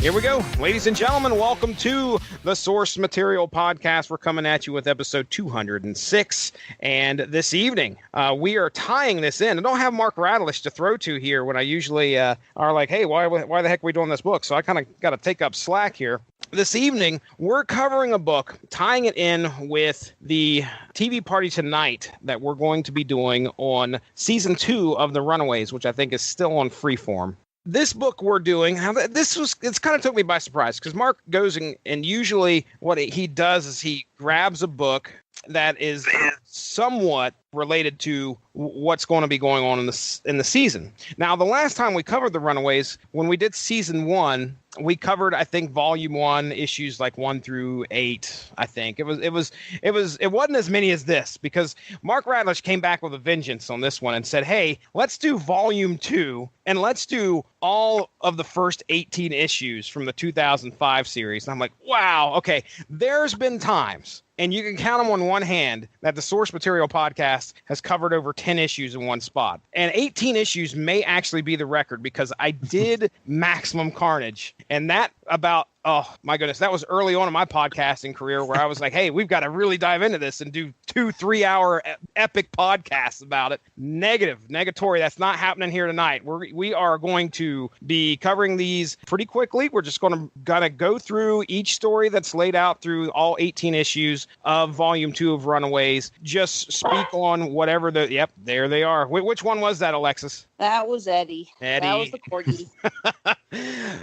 Here we go. Ladies and gentlemen, welcome to the Source Material Podcast. We're coming at you with episode 206. And this evening, we are tying this in. I don't have Mark Radlish to throw to here when I usually are like, hey, why the heck are we doing this book? So I kind of got to take up slack here. This evening, we're covering a book, tying it in with the TV party tonight that we're going to be doing on season 2 of The Runaways, which I think is still on Freeform. This book we're doing, it's kind of took me by surprise because Mark goes and usually what he does is he grabs a book that is somewhat related to what's going to be going on in the season. Now, the last time we covered The Runaways, when we did season 1, we covered, I think, volume 1, issues like 1 through 8. I think it wasn't as many as this because Mark Radlish came back with a vengeance on this one and said, "Hey, let's do volume 2 and let's do all of the first 18 issues from the 2005 series." And I'm like, "Wow, okay." There's been times, and you can count them on one hand, that the Source Material Podcast has covered over 10 issues in one spot. And 18 issues may actually be the record because I did Maximum Carnage. And that about, oh my goodness, that was early on in my podcasting career where I was like, hey, we've got to really dive into this and do 2-3 hour epic podcasts about it. Negatory. That's not happening here tonight. We are going to be covering these pretty quickly. We're just going to go through each story that's laid out through all 18 issues of volume 2 of Runaways. Just speak on whatever yep, there they are. Which one was that, Alexis? That was Eddie. That was the corgi.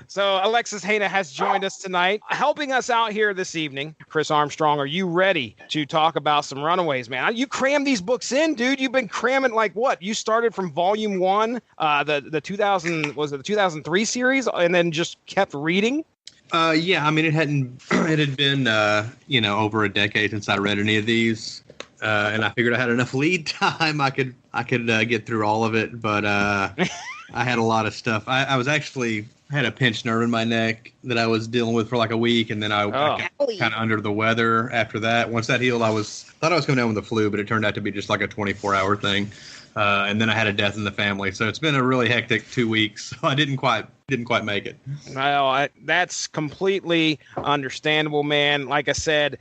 So Alexis Hejna has joined us tonight, helping us out here this evening. Chris Armstrong, are you ready to talk about some Runaways, man? You crammed these books in, dude. You've been cramming like what? You started from volume 1, the 2003 series, and then just kept reading? Yeah, I mean, it had been, over a decade since I read any of these. And I figured I had enough lead time. I could get through all of it, but I had a lot of stuff. I had a pinched nerve in my neck that I was dealing with for like a week, and then I got kind of under the weather after that. Once that healed, thought I was coming down with the flu, but it turned out to be just like a 24-hour thing. And then I had a death in the family, so it's been a really hectic 2 weeks. So I didn't quite make it. Well, that's completely understandable, man. Like I said,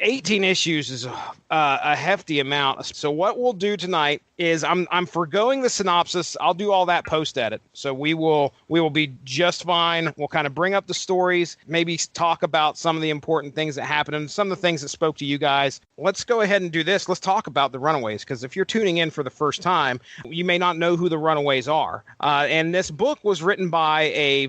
18 issues is a hefty amount. So what we'll do tonight is I'm forgoing the synopsis. I'll do all that post edit. So we will be just fine. We'll kind of bring up the stories, maybe talk about some of the important things that happened and some of the things that spoke to you guys. Let's go ahead and do this. Let's talk about the Runaways, because if you're tuning in for the first time, you may not know who the Runaways are. And this book was written by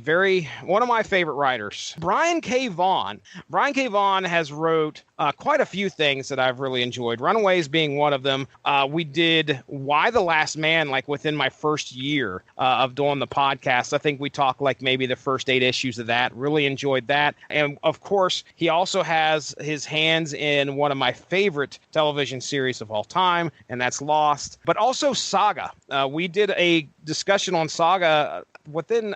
one of my favorite writers, Bryan K. Vaughn. Bryan K. Vaughn has wrote quite a few things that I've really enjoyed, Runaways being one of them. We did Why the Last Man, like within my first year of doing the podcast. I think we talked like maybe the first 8 issues of that. Really enjoyed that. And of course, he also has his hands in one of my favorite television series of all time, and that's Lost. But also Saga. We did a discussion on Saga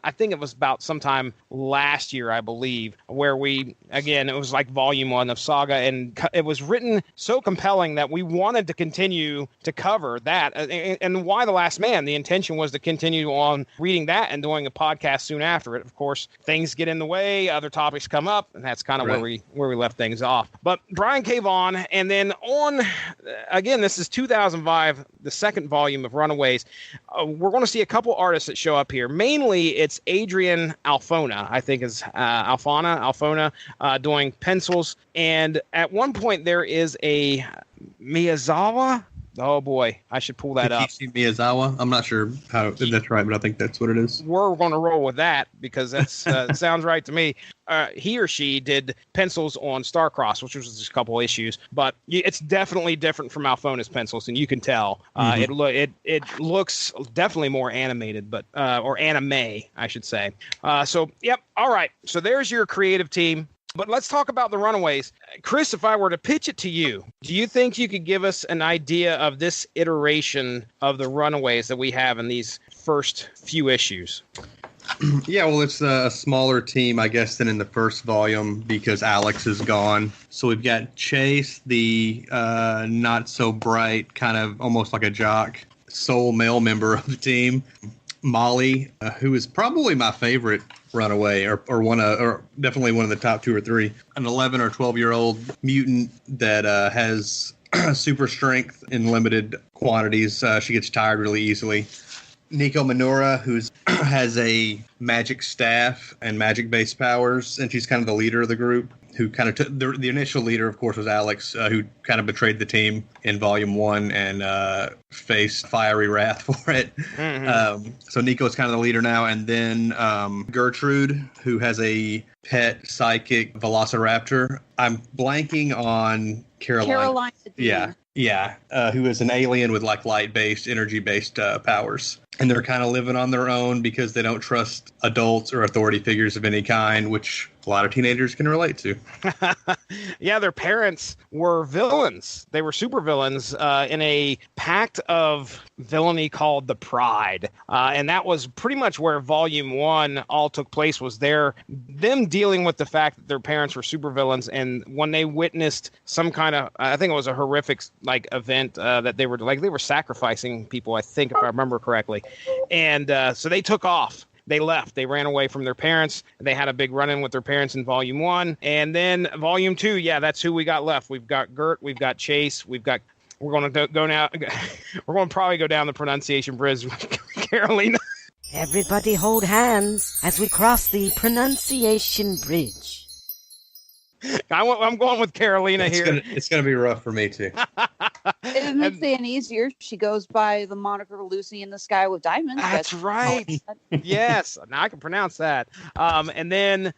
I think it was about sometime last year, I believe, where it was like volume 1 of Saga, and it was written so compelling that we wanted to continue to cover that. And Why the Last Man, the intention was to continue on reading that and doing a podcast soon after it. Of course, things get in the way, other topics come up, and that's kind of where we left things off. But Bryan K. Vaughn, and then again, this is 2005, the second volume of Runaways. We're going to see a couple artists that show up here. Mainly, it's Adrian Alfona, I think is Alfona, doing pencils. And at one point, there is a Miyazawa. Oh, boy. I should pull that up. Miyazawa? I'm not sure if that's right, but I think that's what it is. We're going to roll with that because that sounds right to me. He or she did pencils on Starcross, which was just a couple issues. But it's definitely different from Alfona's pencils, and you can tell. It looks definitely more animated, or anime, I should say. Yep. All right. So there's your creative team. But let's talk about the Runaways. Chris, if I were to pitch it to you, do you think you could give us an idea of this iteration of the Runaways that we have in these first few issues? Yeah, well, it's a smaller team, I guess, than in the first volume because Alex is gone. So we've got Chase, the not so bright, kind of almost like a jock, sole male member of the team. Molly, who is probably my favorite Runaway, or definitely one of the top 2 or 3. An 11 or 12-year-old mutant that has super strength in limited quantities. She gets tired really easily. Nico Minora, who has a magic staff and magic-based powers, and she's kind of the leader of the group. Who kind of took the initial leader, of course, was Alex, who kind of betrayed the team in Volume 1 and faced fiery wrath for it. Mm-hmm. So Nico's kind of the leader now. And then Gertrude, who has a pet psychic velociraptor. I'm blanking on Karolina. Yeah, who is an alien with like light-based, energy-based powers. And they're kind of living on their own because they don't trust adults or authority figures of any kind, which a lot of teenagers can relate to. Yeah, their parents were villains. They were super villains in a pact of villainy called the Pride. And that was pretty much where Volume 1 all took place, was them dealing with the fact that their parents were super villains. And when they witnessed some kind of, I think it was a horrific like event that they were sacrificing people, I think, if I remember correctly. And so they took off. They left. They ran away from their parents. They had a big run-in with their parents in Volume 1. And then Volume 2, yeah, that's who we got left. We've got Gert. We've got Chase. We're going to go now. We're going to probably go down the pronunciation bridge with Karolina. Everybody hold hands as we cross the pronunciation bridge. I'm going with Karolina here. It's going to be rough for me, too. It makes it any easier. She goes by the moniker Lucy in the Sky with Diamonds. That's right. Yes. Now I can pronounce that. And then,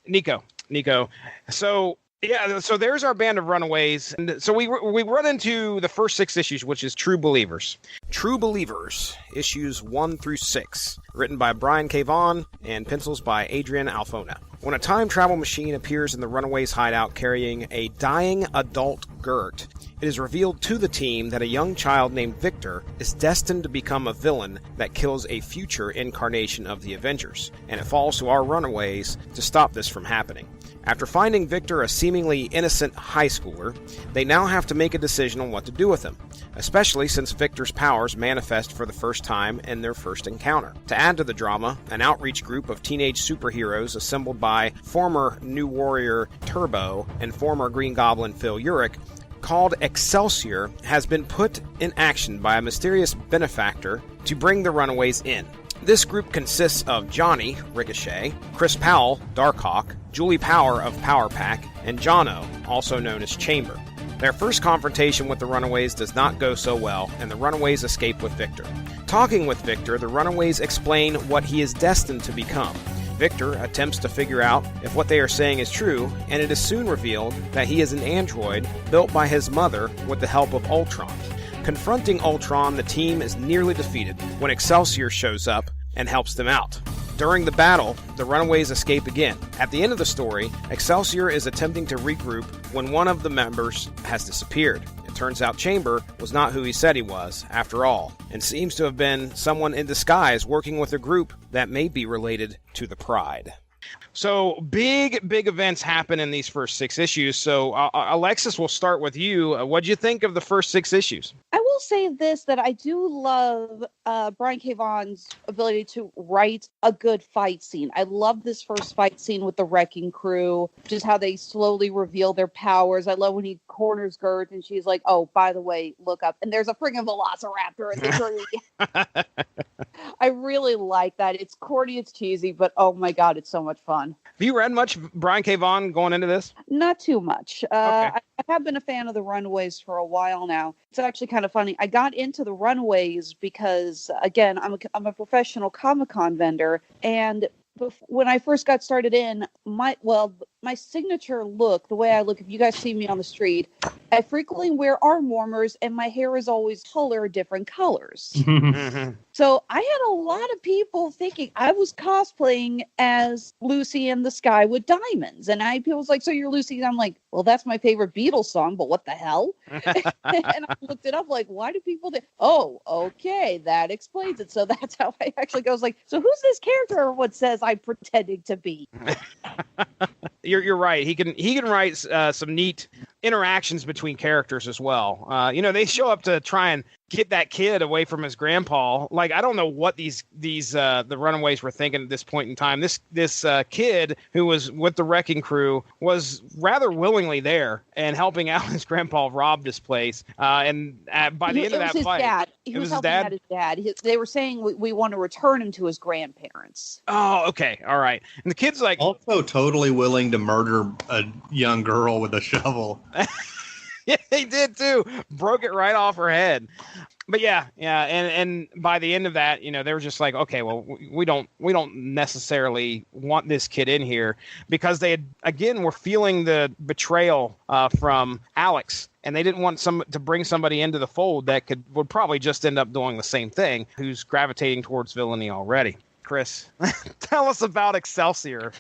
Nico. So, yeah, so there's our band of Runaways. And so we run into the first 6 issues, which is True Believers. True Believers, issues 1 through 6, written by Bryan K. Vaughn and pencils by Adrian Alfona. When a time travel machine appears in the Runaways' hideout carrying a dying adult Gert, it is revealed to the team that a young child named Victor is destined to become a villain that kills a future incarnation of the Avengers, and it falls to our Runaways to stop this from happening. After finding Victor a seemingly innocent high schooler, they now have to make a decision on what to do with him, especially since Victor's powers manifest for the first time in their first encounter. To add to the drama, an outreach group of teenage superheroes assembled by former New Warrior Turbo and former Green Goblin Phil Urich, called Excelsior, has been put in action by a mysterious benefactor to bring the Runaways in. This group consists of Johnny, Ricochet, Chris Powell, Darkhawk, Julie Power of Power Pack, and Jono, also known as Chamber. Their first confrontation with the Runaways does not go so well, and the Runaways escape with Victor. Talking with Victor, the Runaways explain what he is destined to become. Victor attempts to figure out if what they are saying is true, and it is soon revealed that he is an android built by his mother with the help of Ultron. Confronting Ultron, the team is nearly defeated when Excelsior shows up and helps them out. During the battle, the Runaways escape again. At the end of the story, Excelsior is attempting to regroup when one of the members has disappeared. It turns out Chamber was not who he said he was, after all, and seems to have been someone in disguise working with a group that may be related to the Pride. So big events happen in these first 6 issues. So Alexis, we'll start with you. What'd you think of the first 6 issues? I will say this, that I do love Bryan K. Vaughn's ability to write a good fight scene. I love this first fight scene with the Wrecking Crew, just how they slowly reveal their powers. I love when he corners Gert and she's like, oh, by the way, look up. And there's a friggin' velociraptor in the tree. I really like that. It's corny, it's cheesy, but oh my God, it's so much fun. Have you read much Bryan K. Vaughan going into this? Not too much. Okay. I have been a fan of the Runaways for a while now. It's actually kind of funny. I got into the Runaways because, again, I'm a professional Comic-Con vendor, and when I first got started in, my signature look, the way I look, if you guys see me on the street, I frequently wear arm warmers and my hair is always different colors. Mm-hmm. So I had a lot of people thinking I was cosplaying as Lucy in the Sky with Diamonds. And people was like, so you're Lucy? I'm like, well, that's my favorite Beatles song, but what the hell? And I looked it up like, why do people think, oh, okay, that explains it. So that's how I actually goes like, so who's this character or what says I'm pretending to be? You're right. He can write some neat interactions between characters as well. They show up to try and get that kid away from his grandpa. Like, I don't know what the Runaways were thinking at this point in time. This kid who was with the wrecking crew was rather willingly there and helping out his grandpa rob this place. And by the end of that fight, dad. He was helping out his dad. They were saying we want to return him to his grandparents. Oh, okay, all right. And the kid's like, also totally willing to murder a young girl with a shovel. Yeah, he did too. Broke it right off her head. But yeah, and by the end of that, they were just like, okay, well, we don't necessarily want this kid in here, because they were feeling the betrayal from Alex, and they didn't want to bring somebody into the fold that would probably just end up doing the same thing, who's gravitating towards villainy already. Chris, tell us about Excelsior.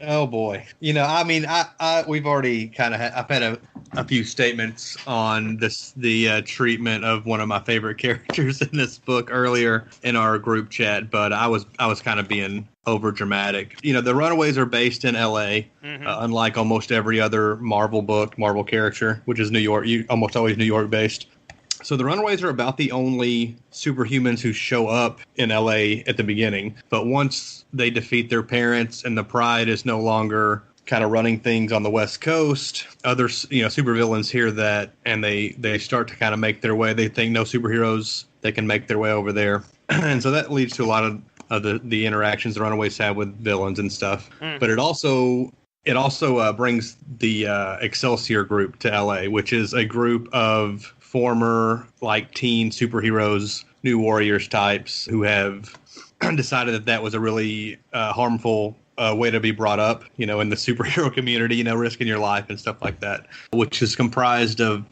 Oh boy. We've already kind of I've had a few statements on the treatment of one of my favorite characters in this book earlier in our group chat, but I was kind of being over dramatic. The Runaways are based in LA, unlike almost every other Marvel character, which is New York, almost always New York based. So the Runaways are about the only superhumans who show up in LA at the beginning. But once they defeat their parents and the Pride is no longer kind of running things on the West Coast, other supervillains hear that, and they start to kind of make their way. They think no superheroes, they can make their way over there. And so that leads to a lot of the interactions the Runaways have with villains and stuff. But it also brings the Excelsior group to LA, which is a group of former teen superheroes, New Warriors types who have decided that was a really harmful way to be brought up, in the superhero community, risking your life and stuff like that, which is comprised of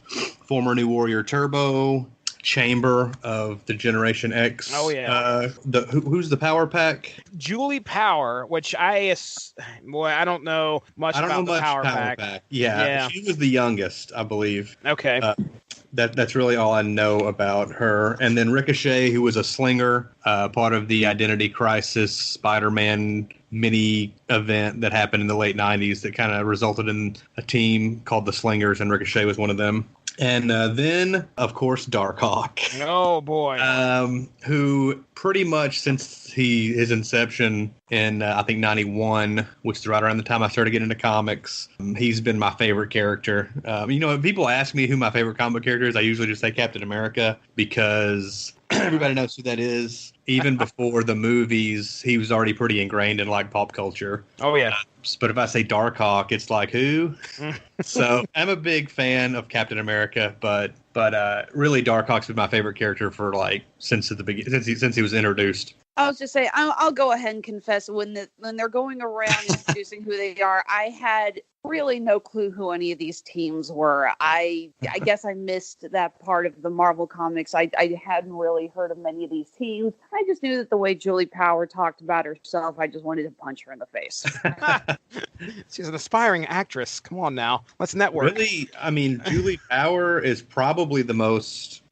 former New Warrior Turbo, Chamber of the Generation X. Oh yeah. Who's the Power Pack? Julie Power, which I don't know much about the Power Pack. Yeah, she was the youngest, I believe. Okay. That's really all I know about her. And then Ricochet, who was a slinger, part of the Identity Crisis Spider-Man mini event that happened in the late 90s that kind of resulted in a team called the Slingers, and Ricochet was one of them. And then, of course, Darkhawk. Oh, boy. Who pretty much since his inception in, I think, 91, which is right around the time I started getting into comics, he's been my favorite character. When people ask me who my favorite comic character is, I usually just say Captain America, because everybody knows who that is. Even before the movies, he was already pretty ingrained in pop culture. Oh, yeah. But if I say Darkhawk, it's like, who? So I'm a big fan of Captain America, but really Darkhawk's been my favorite character for since the beginning, since he was introduced. I was just saying, I'll go ahead and confess, when they're going around introducing who they are, I had really no clue who any of these teams were. I guess I missed that part of the Marvel comics. I hadn't really heard of many of these teams. I just knew that the way Julie Power talked about herself, I just wanted to punch her in the face. She's an aspiring actress. Come on now. Let's network. Really, Julie Power is probably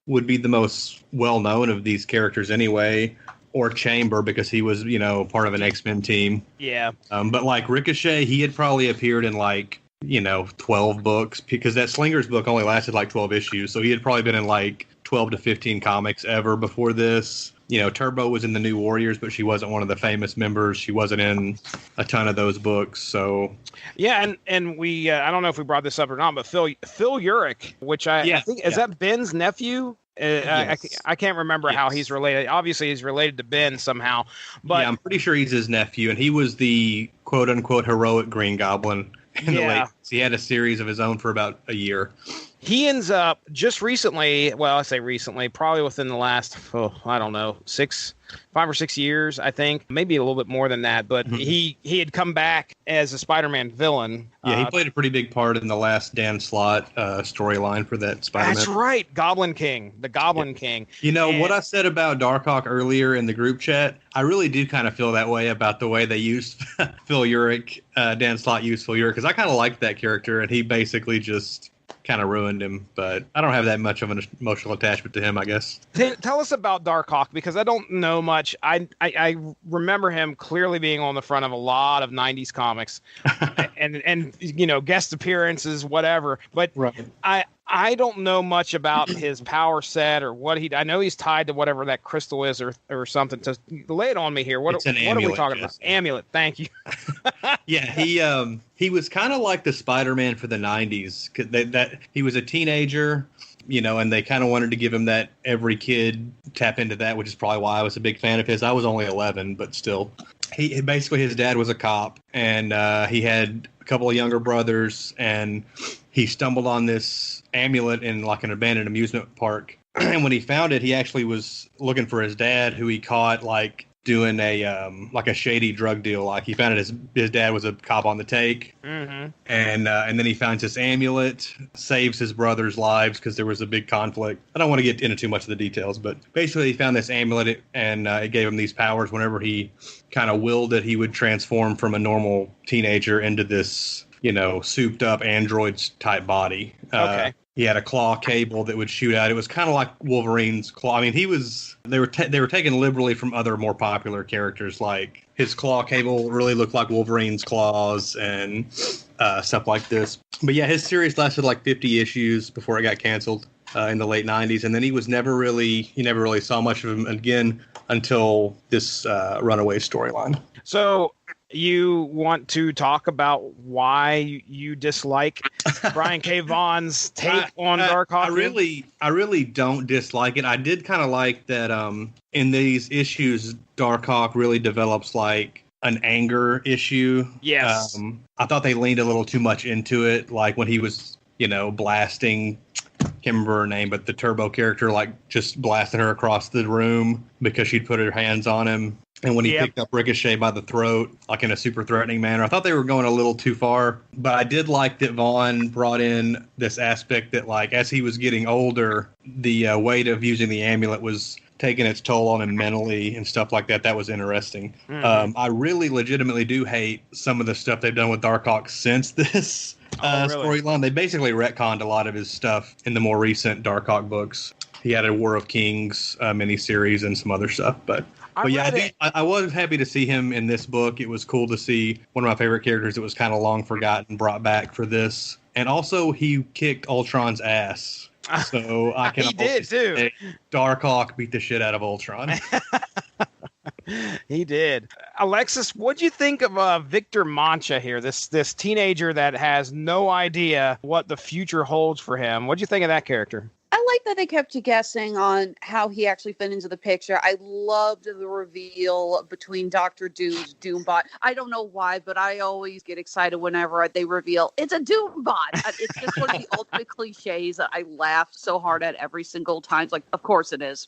would be the most well-known of these characters anyway. Or Chamber, because he was, part of an X-Men team. Yeah. But Ricochet, he had probably appeared in 12 books, because that Slingers book only lasted 12 issues. So he had probably been in 12 to 15 comics ever before this. Turbo was in the New Warriors, but she wasn't one of the famous members. She wasn't in a ton of those books. So yeah, and we I don't know if we brought this up or not, but Phil Urich, which I think is that Ben's nephew. Yes. I can't remember how he's related. Obviously, he's related to Ben somehow. But yeah, I'm pretty sure he's his nephew, and he was the quote-unquote heroic Green Goblin in the late. He had a series of his own for about a year. He ends up just recently, well, I say recently, probably within the last, 5 or 6 years, I think. Maybe a little bit more than that. But he had come back as a Spider-Man villain. Yeah, he played a pretty big part in the last Dan Slott storyline for that Spider-Man. That's right. the Goblin King. What I said about Darkhawk earlier in the group chat, I really do kind of feel that way about the way they used Phil Urich, Dan Slott used Phil Urich, because I kind of liked that character, and he basically just kind of ruined him, but I don't have that much of an emotional attachment to him, I guess. Tell us about Darkhawk, because I don't know much. I remember him clearly being on the front of a lot of 90s comics and guest appearances, whatever. But right. I don't know much about his power set or what I know he's tied to whatever that crystal is or something. To lay it on me here. What are we talking about? Amulet. Thank you. Yeah, he was kind of like the Spider-Man for the 90s. That he was a teenager, and they kind of wanted to give him that every kid tap into that, which is probably why I was a big fan of his. I was only 11, but still. He basically, his dad was a cop, and he had a couple of younger brothers, and he stumbled on this amulet in like an abandoned amusement park. And when he found it, he actually was looking for his dad, who he caught like doing a shady drug deal. Like he found out his dad was a cop on the take, and then he finds this amulet, saves his brother's lives because there was a big conflict. I don't want to get into too much of the details, but basically he found this amulet and it gave him these powers. Whenever he kind of willed it, he would transform from a normal teenager into this souped up androids type body. Okay. He had a claw cable that would shoot out. It was kind of like Wolverine's claw. I mean, they were taken liberally from other more popular characters. Like his claw cable really looked like Wolverine's claws and stuff like this. But yeah, his series lasted like 50 issues before it got canceled in the late 90s. And then you never really saw much of him again until this Runaways storyline. So you want to talk about why you dislike Bryan K. Vaughn's take on Darkhawk? I really don't dislike it. I did kind of like that in these issues, Darkhawk really develops like an anger issue. Yes. I thought they leaned a little too much into it, like when he was, blasting, can't remember her name, but the Turbo character, like just blasted her across the room because she'd put her hands on him. And when he picked up Ricochet by the throat, like in a super threatening manner, I thought they were going a little too far. But I did like that Vaughn brought in this aspect that, like, as he was getting older, the weight of using the amulet was taking its toll on him mentally and stuff like that. That was interesting. Mm-hmm. I really legitimately do hate some of the stuff they've done with Darkhawk since this storyline. They basically retconned a lot of his stuff in the more recent Darkhawk books. He had a War of Kings miniseries and some other stuff, but yeah, I was happy to see him in this book. It was cool to see one of my favorite characters that was kind of long forgotten brought back for this. And also, he kicked Ultron's ass. So I can he did too. Darkhawk beat the shit out of Ultron. He did. Alexis, what'd you think of Victor Mancha here? This teenager that has no idea what the future holds for him. What'd you think of that character? I like that they kept you guessing on how he actually fit into the picture. I loved the reveal between Dr. Doom's Doombot. I don't know why, but I always get excited whenever they reveal it's a Doombot. It's just one of the ultimate cliches that I laugh so hard at every single time. It's like, of course it is.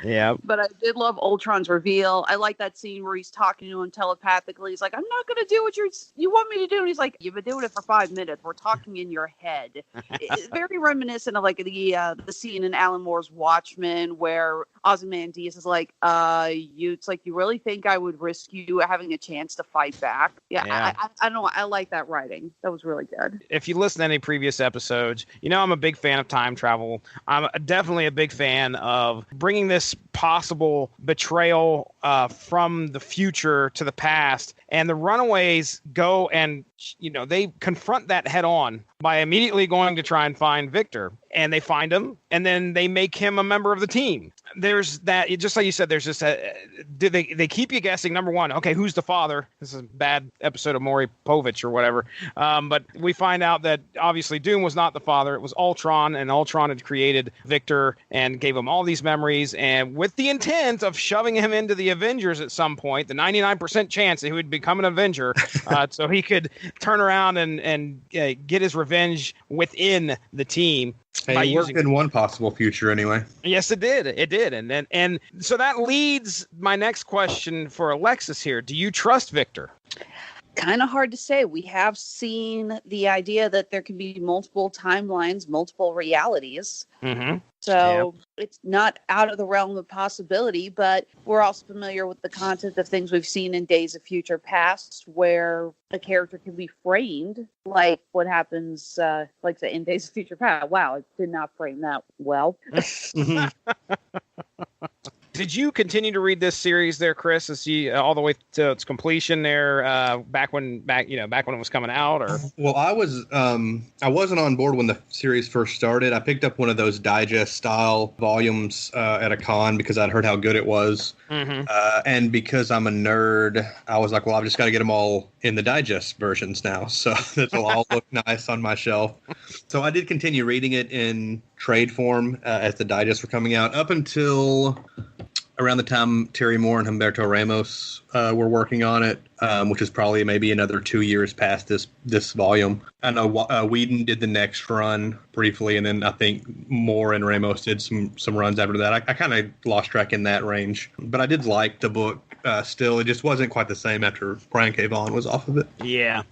Yeah. But I did love Ultron's reveal. I like that scene where he's talking to him telepathically. He's like, I'm not going to do what you want me to do. And he's like, you've been doing it for 5 minutes. We're talking in your head. It's very reminiscent of like the scene in Alan Moore's Watchmen where Ozymandias is like, it's like, you really think I would risk you having a chance to fight back? Yeah. I don't know. I like that writing. That was really good. If you listen to any previous episodes, I'm a big fan of time travel. I'm definitely a big fan of bringing this possible betrayal from the future to the past, and the Runaways go and they confront that head on by immediately going to try and find Victor, and they find him, and then they make him a member of the team. There's that, just like you said, there's just they keep you guessing. Number one, okay, who's the father? This is a bad episode of Maury Povich or whatever. But we find out that obviously Doom was not the father. It was Ultron, and Ultron had created Victor and gave him all these memories, and with the intent of shoving him into the Avengers at some point, the 99% chance that he would become an Avenger, so he could turn around and get his revenge within the team. Hey, it worked in one possible future anyway. Yes, it did. It did. And so that leads my next question for Alexis here. Do you trust Victor? kind of hard to say. We have seen the idea that there can be multiple timelines, multiple realities. Mm-hmm. So it's not out of the realm of possibility, but we're also familiar with the concept of things we've seen in Days of Future Past, where a character can be framed, like what happens, like say in Days of Future Past. Wow, I did not frame that well. Did you continue to read this series there, Chris, as you all the way to its completion there, back when it was coming out? Or well, I wasn't on board when the series first started. I picked up one of those digest style volumes at a con because I'd heard how good it was, and because I'm a nerd, I was like, well, I've just got to get them all in the digest versions now, so that'll all look nice on my shelf. So I did continue reading it in trade form as the digests were coming out up until around the time Terry Moore and Humberto Ramos were working on it, which is probably maybe another 2 years past this volume. I know Whedon did the next run briefly, and then I think Moore and Ramos did some runs after that. I kind of lost track in that range, but I did like the book still. It just wasn't quite the same after Bryan K. Vaughn was off of it. Yeah.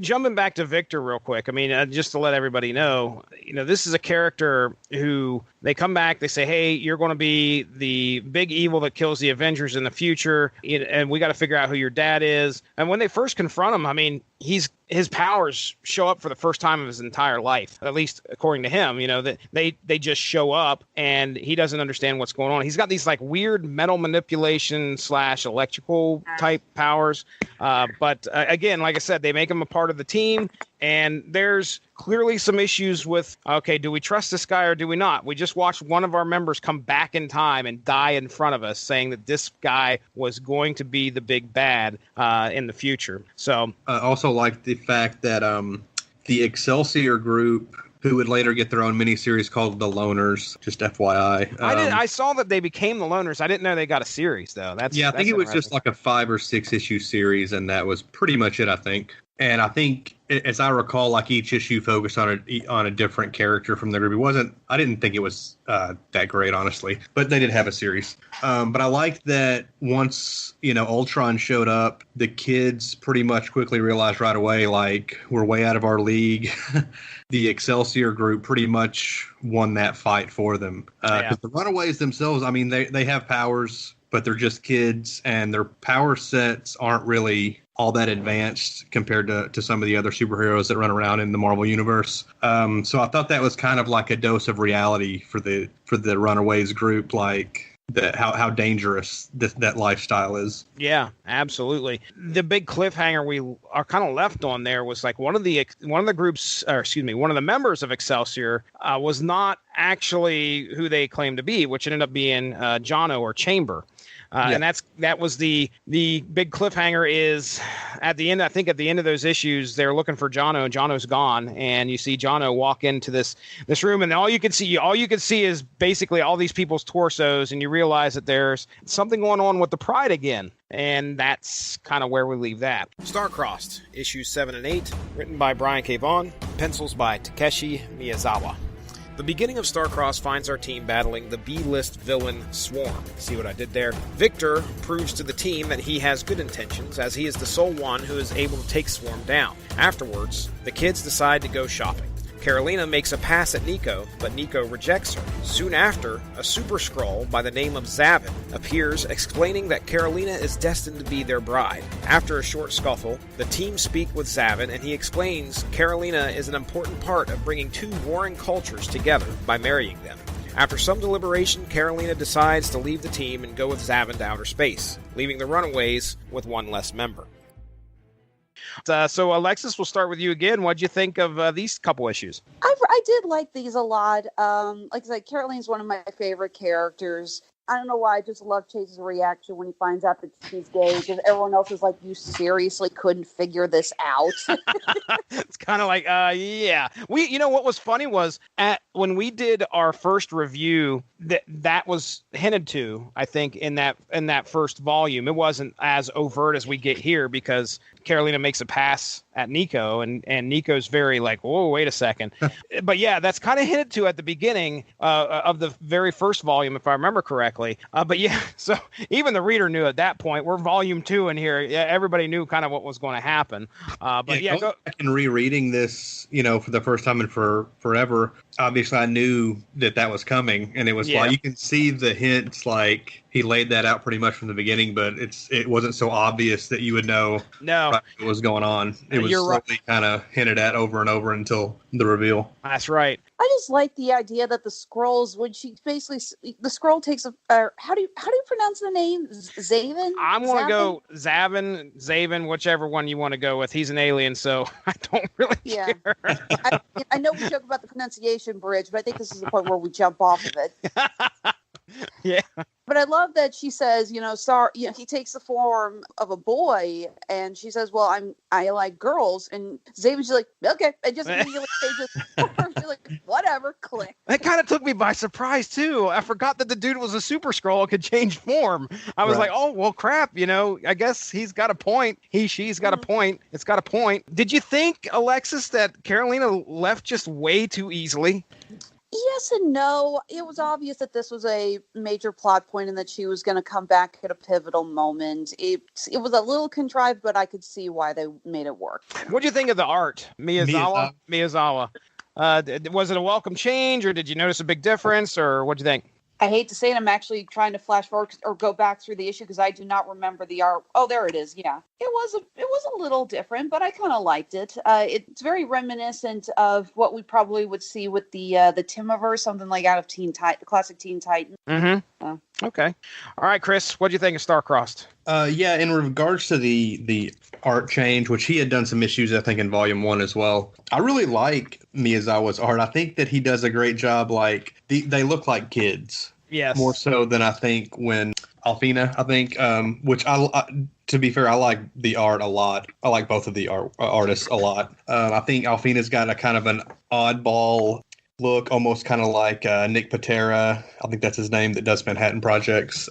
Jumping back to Victor real quick, I mean, just to let everybody know, this is a character who they come back, they say, hey, you're going to be the big evil that kills the Avengers in the future, and we got to figure out who your dad is. And when they first confront him, I mean, his powers show up for the first time of his entire life, at least according to him. That they just show up, and he doesn't understand what's going on. He's got these like weird metal manipulation / electrical type powers, but again, like I said, they make him a part of the team. And there's clearly some issues with, okay, do we trust this guy or do we not? We just watched one of our members come back in time and die in front of us, saying that this guy was going to be the big bad in the future. So I also like the fact that the Excelsior group, who would later get their own miniseries called The Loners, just FYI. I saw that they became The Loners. I didn't know they got a series, though. I think it was just like a 5 or 6 issue series, and that was pretty much it, I think. And I think, as I recall, like each issue focused on a different character from the group. I didn't think it was that great, honestly, but they did have a series. But I liked that once, Ultron showed up, the kids pretty much quickly realized right away, like, we're way out of our league. The Excelsior group pretty much won that fight for them. Because the Runaways themselves, I mean, they have powers, but they're just kids, and their power sets aren't really all that advanced compared to some of the other superheroes that run around in the Marvel universe. So I thought that was kind of like a dose of reality for the Runaways group, like how dangerous dangerous that lifestyle is. Yeah, absolutely. The big cliffhanger we are kind of left on there was like one of the members of Excelsior was not actually who they claimed to be, which ended up being Jono or Chamber. And that was the big cliffhanger is at the end. I think at the end of those issues, they're looking for Jono. Jono's gone, and you see Jono walk into this room, and all you can see is basically all these people's torsos, and you realize that there's something going on with the Pride again. And that's kind of where we leave that. Star-Crossed, issues 7 and 8, written by Bryan K. Vaughn, pencils by Takeshi Miyazawa. The beginning of Starcross finds our team battling the B-list villain Swarm. See what I did there? Victor proves to the team that he has good intentions, as he is the sole one who is able to take Swarm down. Afterwards, the kids decide to go shopping. Karolina makes a pass at Nico, but Nico rejects her. Soon after, a Super Skrull by the name of Zavin appears, explaining that Karolina is destined to be their bride. After a short scuffle, the team speak with Zavin, and he explains Karolina is an important part of bringing two warring cultures together by marrying them. After some deliberation, Karolina decides to leave the team and go with Zavin to outer space, leaving the Runaways with one less member. So, Alexis, we'll start with you again. What'd you think of these couple issues? I did like these a lot. Like I said, Karolina's one of my favorite characters. I don't know why, I just love Chase's reaction when he finds out that she's gay, because everyone else is like, you seriously couldn't figure this out? It's kind of like, yeah. What was funny was when we did our first review, that was hinted to, I think, in that first volume. It wasn't as overt as we get here, because Karolina makes a pass at Nico, and Nico's very like, whoa, wait a second. But yeah, that's kind of hinted to at the beginning of the very first volume, if I remember correctly. exactly. But yeah, so even the reader knew at that point. We're volume 2 in here. Yeah, everybody knew kind of what was going to happen. But yeah, going back and rereading this, for the first time in forever. Obviously, I knew that was coming, and it was like you can see the hints. Like he laid that out pretty much from the beginning, but it wasn't so obvious that you would know what was going on. It was slowly kind of hinted at over and over until the reveal. That's right. I just like the idea that the scrolls, when she basically, the scroll takes how do you pronounce the name? Zaven? I'm going to go Zaven, whichever one you want to go with. He's an alien, so I don't really care. I know we joke about the pronunciation bridge, but I think this is the point where we jump off of it. Yeah. But I love that she says, sorry, he takes the form of a boy, and she says, well, I like girls, and Zaven's like, okay, and just immediately changes form. She's like, whatever, click. That kind of took me by surprise too. I forgot that the dude was a super scroll and could change form. I was like, oh well, crap. I guess he's got a point. She's got a point. It's got a point. Did you think, Alexis, that Karolina left just way too easily? Yes and no. It was obvious that this was a major plot point and that she was going to come back at a pivotal moment. It was a little contrived, but I could see why they made it work. What do you think of the art, Miyazawa? Was it a welcome change, or did you notice a big difference, or what do you think? I hate to say it, I'm actually trying to flash forward or go back through the issue because I do not remember the art. Oh, there it is. Yeah, it was a little different, but I kind of liked it. It's very reminiscent of what we probably would see with the Timiverse, something like out of the classic Teen Titans. Mm-hmm. Okay. All right, Chris, what do you think of Starcrossed? In regards to the art change, which he had done some issues, I think, in Volume 1 as well. I really like Miyazawa's art. I think that he does a great job. Like, they look like kids. Yes. More so than I think when Alfina, which to be fair, I like the art a lot. I like both of the artists a lot. I think Alfina's got a kind of an oddball look, almost kind of like Nick Patera. I think that's his name, that does Manhattan Projects.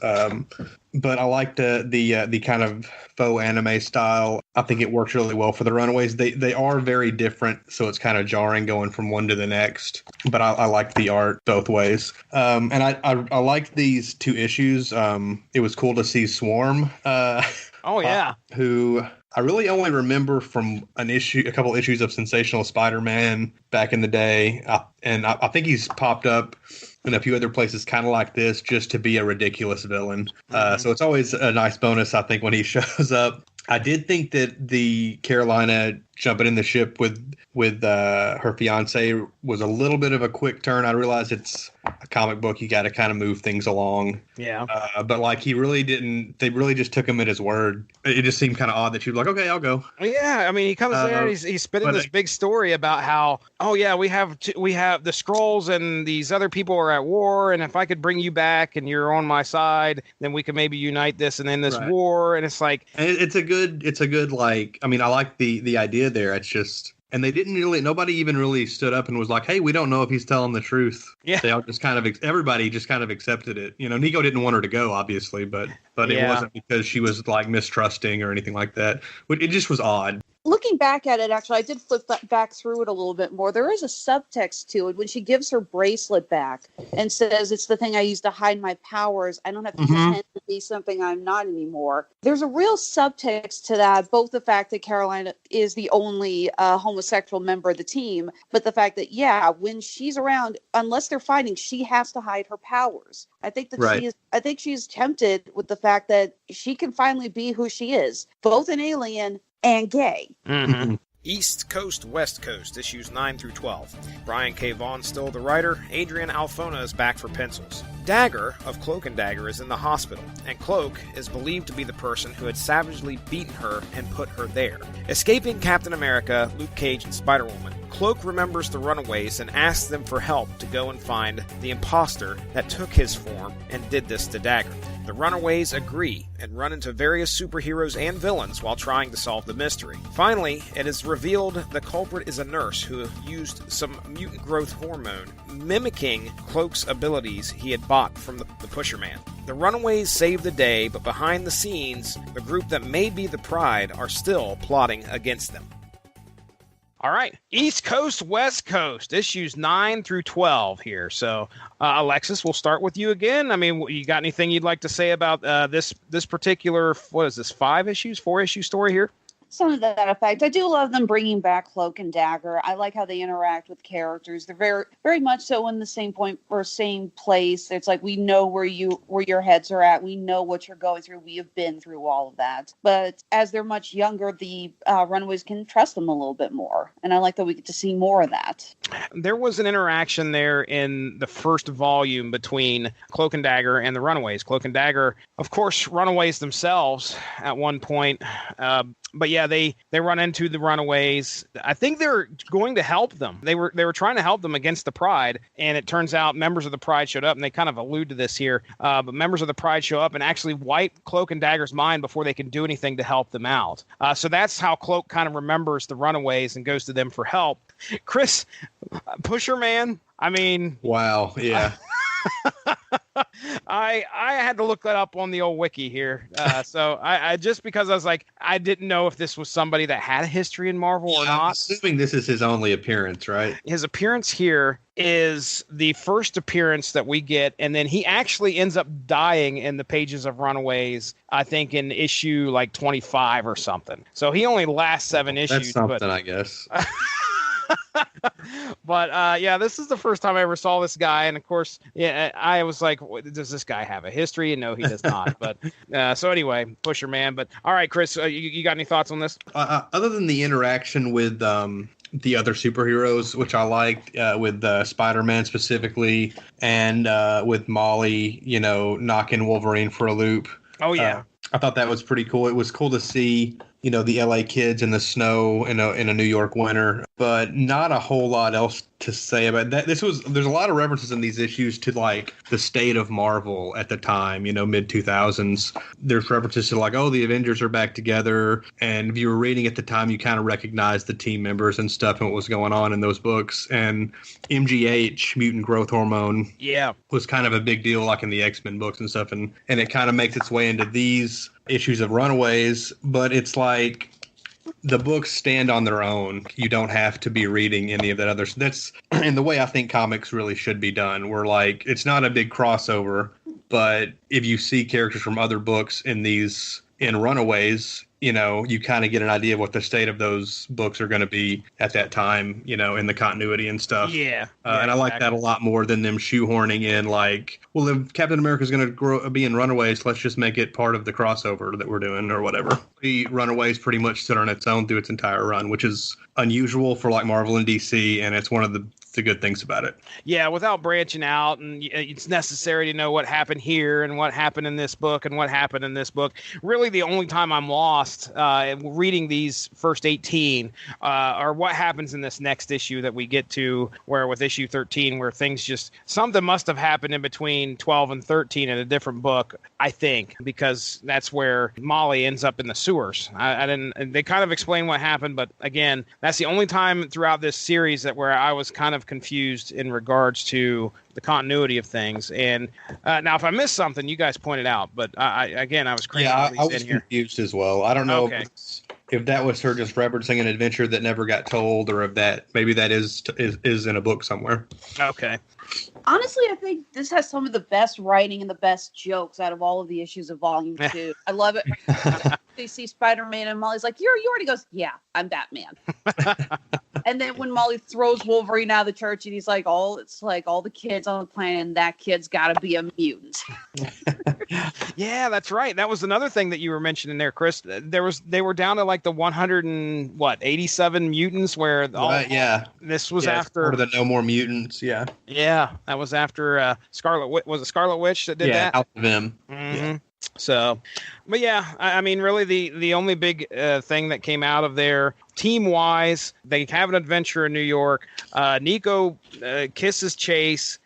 But I like the kind of faux anime style. I think it works really well for the Runaways. They are very different, so it's kind of jarring going from one to the next. But I like the art both ways. And I like these 2 issues. It was cool to see Swarm. Who I really only remember from a couple issues of Sensational Spider-Man back in the day. I think he's popped up in a few other places kind of like this, just to be a ridiculous villain. So it's always a nice bonus, I think, when he shows up. I did think that the Karolina jumping in the ship with her fiance was a little bit of a quick turn. I realize it's a comic book; you got to kind of move things along. Yeah. But like he really didn't. They really just took him at his word. It just seemed kind of odd that she was like, "Okay, I'll go." Yeah, I mean, he comes there and he's spitting this big story about how, we have the Skrulls and these other people are at war, and if I could bring you back and you're on my side, then we could maybe unite this and end this war. And it's like, it's a good like. I mean, I like the idea there. It's just. And nobody even really stood up and was like, hey, we don't know if he's telling the truth. Yeah. They all just everybody just kind of accepted it. Nico didn't want her to go, obviously, but it wasn't because she was like mistrusting or anything like that. It just was odd. Looking back at it, actually, I did flip back through it a little bit more. There is a subtext to it when she gives her bracelet back and says, it's the thing I use to hide my powers. I don't have to pretend to be something I'm not anymore. There's a real subtext to that, both the fact that Karolina is the only homosexual member of the team, but the fact that, when she's around, unless they're fighting, she has to hide her powers. I think that she's tempted with the fact that she can finally be who she is, both an alien and gay. Mm-hmm. East Coast, West Coast, issues 9 through 12. Bryan K. Vaughn still the writer. Adrian Alfona is back for pencils. Dagger of Cloak and Dagger is in the hospital, and Cloak is believed to be the person who had savagely beaten her and put her there. Escaping Captain America, Luke Cage, and Spider-Woman, Cloak remembers the Runaways and asks them for help to go and find the imposter that took his form and did this to Dagger. The Runaways agree and run into various superheroes and villains while trying to solve the mystery. Finally, it is revealed the culprit is a nurse who used some mutant growth hormone, mimicking Cloak's abilities he had bought from the Pusher Man. The Runaways save the day, but behind the scenes, the group that may be the Pride are still plotting against them. All right. East Coast, West Coast, issues 9 through 12 here. So, Alexis, we'll start with you again. I mean, you got anything you'd like to say about this particular, what is this, 4-issue story here? Something to that effect. I do love them bringing back Cloak and Dagger. I like how they interact with characters. They're very, very much so in the same point or same place. It's like we know where your heads are at. We know what you're going through. We have been through all of that. But as they're much younger, the Runaways can trust them a little bit more. And I like that we get to see more of that. There was an interaction there in the first volume between Cloak and Dagger and the Runaways. Cloak and Dagger, of course, Runaways themselves at one point. But yeah, they run into the Runaways. I think they're going to help them. They were trying to help them against the Pride, and it turns out members of the Pride showed up, and they kind of allude to this here. But members of the Pride show up and actually wipe Cloak and Dagger's mind before they can do anything to help them out. So that's how Cloak kind of remembers the Runaways and goes to them for help. Chris, Pusher Man. I mean, wow, yeah. I had to look that up on the old wiki here. So I just because I was like, I didn't know if this was somebody that had a history in Marvel or not. I'm assuming this is his only appearance, right? His appearance here is the first appearance that we get, and then he actually ends up dying in the pages of Runaways, I think in issue like 25 or something. So he only lasts 7 issues. That's something, I guess. But yeah, this is the first time I ever saw this guy, and of course, yeah, I was like, does this guy have a history? And no, he does not. But so anyway, Pusher Man. But all right, Chris, you got any thoughts on this? Other than the interaction with the other superheroes, which I liked, with Spider-Man specifically, and with Molly, knocking Wolverine for a loop. Oh yeah. I thought that was pretty cool. It was cool to see, the LA kids in the snow in a New York winter, but not a whole lot else to say about that. There's a lot of references in these issues to like the state of Marvel at the time, mid 2000s. There's references to like, oh, the Avengers are back together. And if you were reading at the time, you kind of recognized the team members and stuff and what was going on in those books. And MGH, mutant growth hormone, was kind of a big deal, like in the X-Men books and stuff. And it kind of makes its way into these issues of Runaways, but it's like the books stand on their own. You don't have to be reading any of that other. That's in the way I think comics really should be done. Where like it's not a big crossover, but if you see characters from other books in Runaways, you kind of get an idea of what the state of those books are going to be at that time, in the continuity and stuff. Yeah. And I like that a lot more than them shoehorning in like, well, if Captain America's going to be in Runaways, let's just make it part of the crossover that we're doing or whatever. The Runaways pretty much stood on its own through its entire run, which is unusual for like Marvel and DC, and it's one of the good things about it. Yeah, without branching out, and it's necessary to know what happened here and what happened in this book and what happened in this book. Really, the only time I'm lost reading these first 18 are what happens in this next issue that we get to, where with issue 13, where things just, something must have happened in between 12 and 13 in a different book, I think, because that's where Molly ends up in the sewers. They kind of explain what happened, but again, that's the only time throughout this series where I was kind of confused in regards to the continuity of things. And now, if I missed something, you guys pointed out. But I was crazy. Yeah, I was confused as well. I don't know if that was her just referencing an adventure that never got told, or if maybe that is in a book somewhere. Okay. Honestly, I think this has some of the best writing and the best jokes out of all of the issues of Volume 2. I love it. They see Spider-Man and Molly's like, you're already goes, yeah, I'm Batman. And then when Molly throws Wolverine out of the church, and he's like, all the kids on the planet, and that kid's got to be a mutant. Yeah, that's right. That was another thing that you were mentioning there, Chris. They were down to like the 187 mutants, where this was after the No More Mutants. Yeah, that was after Scarlet. Was it Scarlet Witch that did that? House of M. Mm-hmm. Yeah. So, but yeah, I mean, really, the only big thing that came out of there, team-wise, they have an adventure in New York. Nico kisses Chase.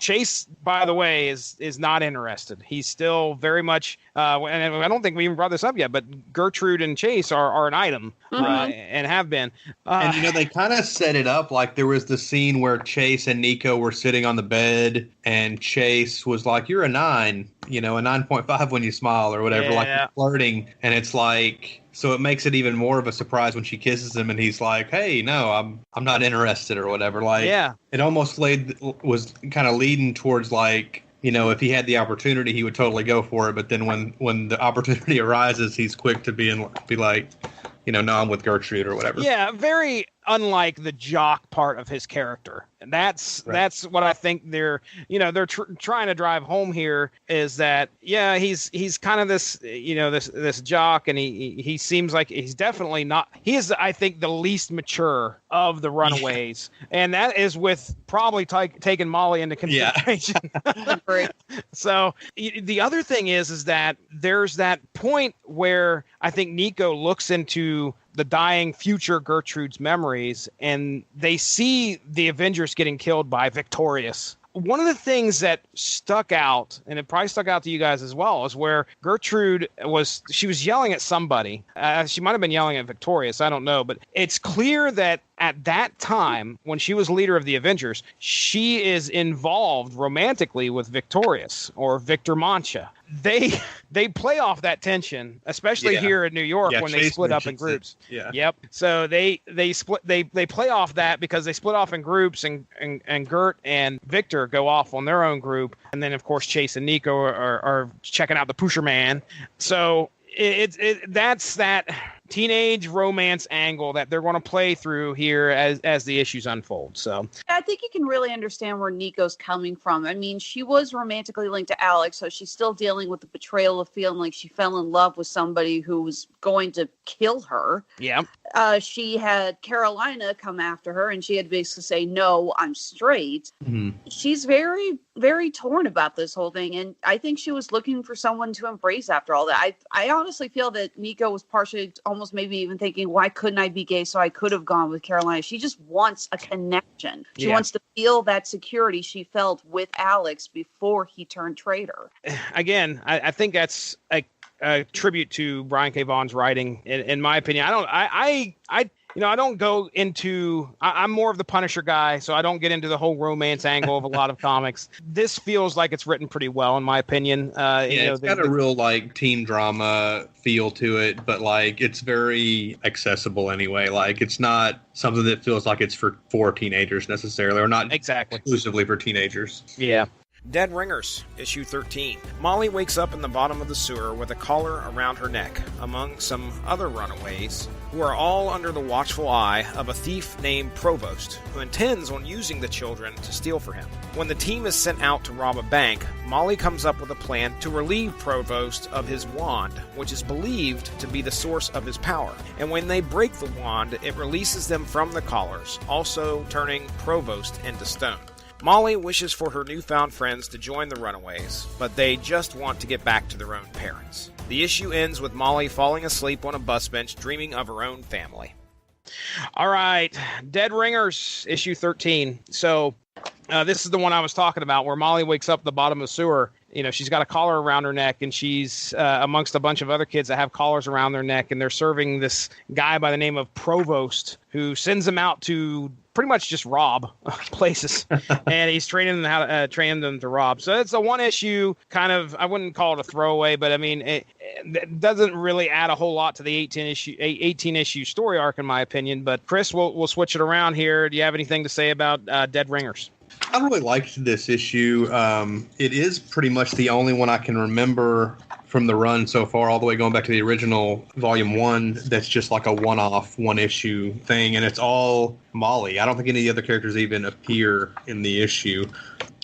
Chase, by the way, is not interested. He's still very much, and I don't think we even brought this up yet, but Gertrude and Chase are an item, and have been. And, they kind of set it up like there was the scene where Chase and Nico were sitting on the bed, and Chase was like, you're a 9, a 9.5 when you smile or whatever, like flirting. And it's like, So it makes it even more of a surprise when she kisses him and he's like, "Hey, no, I'm not interested," or whatever. Like, yeah, it almost was kind of leading towards like, you know, if he had the opportunity, he would totally go for it. But then when the opportunity arises, he's quick to be like, you know, no, I'm with Gertrude or whatever. Yeah, very unlike the jock part of his character. And that's what I think they're trying to drive home here is that, yeah, he's kind of this, you know, this jock, and he seems like he's definitely not, he is, I think, the least mature of the Runaways. And that is with probably taking Molly into consideration. Right. So the other thing is that there's that point where I think Nico looks into the dying future Gertrude's memories, and they see the Avengers getting killed by Victorious. One of the things that stuck out, and it probably stuck out to you guys as well, is where Gertrude was yelling at somebody. She might have been yelling at Victorious. I don't know. But it's clear that at that time, when she was leader of the Avengers, she is involved romantically with Victorious or Victor Mancha. They play off that tension, especially here in New York when they split up in groups. Yeah. Yep. So they play off that because they split off in groups, and Gert and Victor go off on their own group, and then of course Chase and Nico are checking out the Pusher Man. So that's that teenage romance angle that they're going to play through here as the issues unfold. So I think you can really understand where Nico's coming from. I mean, she was romantically linked to Alex, so she's still dealing with the betrayal of feeling like she fell in love with somebody who was going to kill her. Yeah. She had Karolina come after her, and she had to basically say, "No, I'm straight." Mm-hmm. She's very, very torn about this whole thing, and I think she was looking for someone to embrace after all that. I honestly feel that Nico was partially almost maybe even thinking, why couldn't I be gay so I could have gone with Karolina? She just wants a connection. She wants to feel that security she felt with Alex before he turned traitor. Again, I think that's a tribute to Bryan K. Vaughn's writing, in my opinion. I don't go into, I'm more of the Punisher guy, so I don't get into the whole romance angle of a lot of comics. This feels like it's written pretty well, in my opinion. It's got a real like teen drama feel to it, but like it's very accessible anyway. Like it's not something that feels like it's for teenagers necessarily, or not exactly exclusively for teenagers. Yeah. Dead Ringers, issue 13. Molly wakes up in the bottom of the sewer with a collar around her neck, among some other runaways, who are all under the watchful eye of a thief named Provost, who intends on using the children to steal for him. When the team is sent out to rob a bank, Molly comes up with a plan to relieve Provost of his wand, which is believed to be the source of his power. And when they break the wand, it releases them from the collars, also turning Provost into stone. Molly wishes for her newfound friends to join the Runaways, but they just want to get back to their own parents. The issue ends with Molly falling asleep on a bus bench, dreaming of her own family. All right, Dead Ringers, issue 13. So this is the one I was talking about, where Molly wakes up at the bottom of the sewer. You know, she's got a collar around her neck, and she's amongst a bunch of other kids that have collars around their neck, and they're serving this guy by the name of Provost, who sends them out to pretty much just rob places, and he's training them training them to rob. So it's a one issue kind of, I wouldn't call it a throwaway, but I mean, it doesn't really add a whole lot to the 18 issue story arc, in my opinion. But Chris, we'll switch it around here. Do you have anything to say about Dead Ringers? I really liked this issue. It is pretty much the only one I can remember from the run so far, all the way going back to the original Volume 1, that's just like a one-off, one-issue thing, and it's all Molly. I don't think any of the other characters even appear in the issue.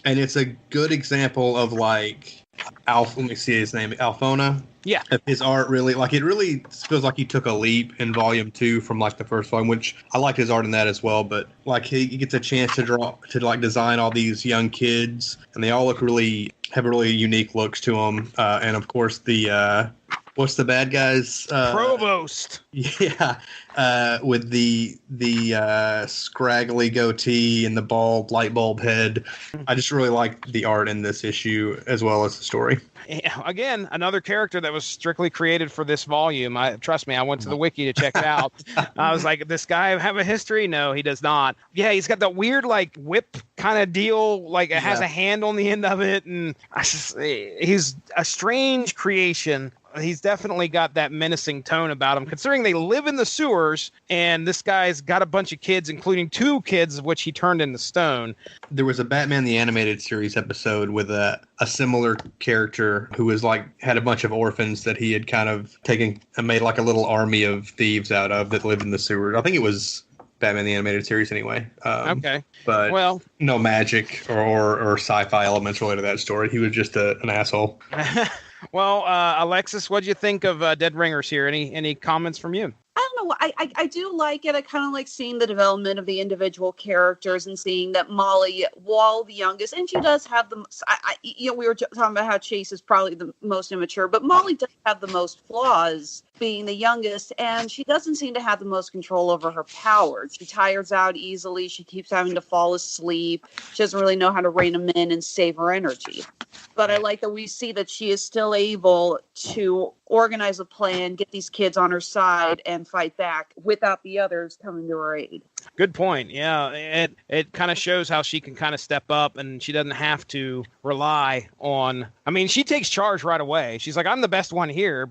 And it's a good example of, like, let me see his name, Alfona. Yeah. His art really, like, it really feels like he took a leap in Volume 2 from, like, the first volume, which I like his art in that as well. But, like, he gets a chance to design all these young kids, and they all have really unique looks to them. And, of course, what's the bad guy's? Provost. Yeah. With the scraggly goatee and the bald light bulb head. I just really like the art in this issue as well as the story. Again, another character that was strictly created for this volume. Trust me, I went to the wiki to check it out. I was like, does this guy have a history? No, he does not. Yeah, he's got that weird like whip kind of deal. Like it has a hand on the end of it, and he's a strange creation. he's definitely got that menacing tone about him, considering they live in the sewers, and this guy's got a bunch of kids, including 2 kids of which he turned into stone. There was a Batman the Animated Series episode with a similar character who was like had a bunch of orphans that he had kind of taken and made like a little army of thieves out of that lived in the sewers. I think it was Batman the Animated Series anyway. Okay. But well, no magic or sci-fi elements related to that story. He was just an asshole. Well, Alexis, what'd you think of Dead Ringers here? Any comments from you? I don't know. I do like it. I kind of like seeing the development of the individual characters and seeing that Molly, while the youngest, and she does have the, we were talking about how Chase is probably the most immature, but Molly does have the most flaws, being the youngest, and she doesn't seem to have the most control over her powers. She tires out easily. She keeps having to fall asleep. She doesn't really know how to rein them in and save her energy. But I like that we see that she is still able to organize a plan, get these kids on her side, and fight back without the others coming to her aid. Good point. Yeah, it kind of shows how she can kind of step up, and she doesn't have to rely on. I mean, she takes charge right away. She's like, "I'm the best one here."